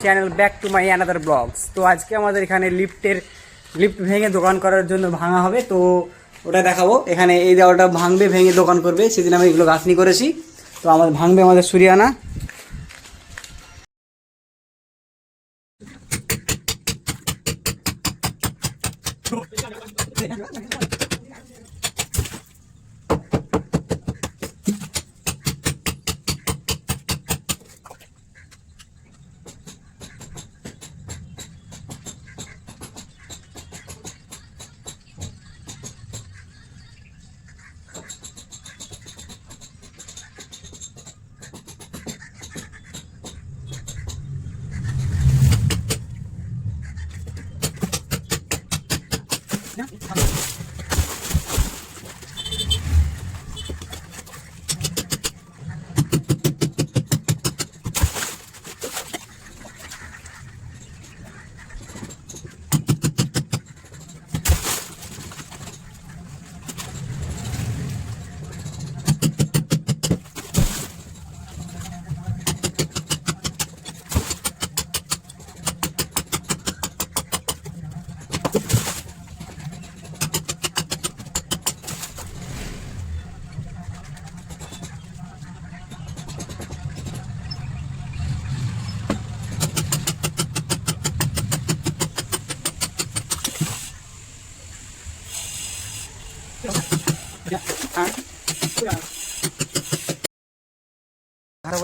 Channel back to my another blogs. তো আজকে আমাদের এখানে লিফট ভেঙে দোকান করার জন্য ভাঙা হবে, তো ওটা দেখাবো। এখানে এই দেওয়ালটা ভাঙবে, ভেঙে দোকান করবে। সেদিন আমি এগুলো গাঁথনি করেছি, তো আমাদের ভাঙবে আমাদের সুরিয়ানা।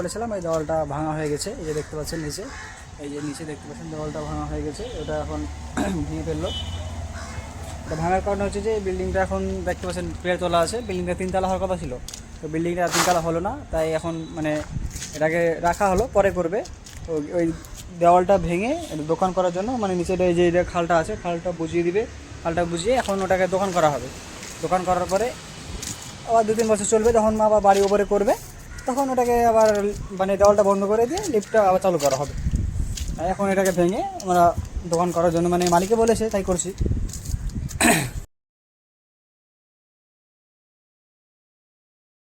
বলেছিলাম এই দেওয়ালটা ভাঙা হয়ে গেছে। এই যে দেখতে পাচ্ছেন নিচে, এই যে নিচে দেখতে পাচ্ছেন দেওয়ালটা ভাঙা হয়ে গেছে। ওটা এখন ভেঙে ফেললো। এটা ভাঙার কারণ হচ্ছে যে বিল্ডিংটা এখন দেখতে পাচ্ছেন প্লেয়ার তোলা আছে। বিল্ডিংটা 3 তলা হওয়ার কথা ছিল, তো বিল্ডিংটা 3 তলা হলো না, তাই এখন মানে এটাকে রাখা হলো, পরে করবে। তো ওই দেওয়ালটা ভেঙে দোকান করার জন্য মানে নিচেটা এই যে খালটা আছে, খালটা বুঝিয়ে দিবে। খালটা বুঝিয়ে এখন ওটাকে দোকান করা হবে। দোকান করার পরে আবার 2-3 বছর চলবে, যখন আবার বাড়ি ওপরে করবে তখন ওটাকে আবার মানে দেওয়ালটা বন্ধ করে দিয়ে লিফটটা আবার চালু করা হবে। এখন এটাকে ভেঙে আমরা দোকান করার জন্য মানে মালিকে বলেছে, তাই করছি।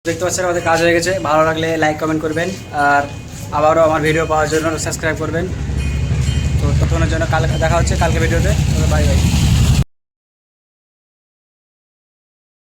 দেখতে পাচ্ছেন আমাদের কাজ হয়ে গেছে। ভালো লাগলে লাইক কমেন্ট করবেন, আর আবারও আমার ভিডিও পাওয়ার জন্য সাবস্ক্রাইব করবেন। তো ততক্ষণের জন্য কালকে দেখা হচ্ছে, কালকে ভিডিওতে। Bye bye.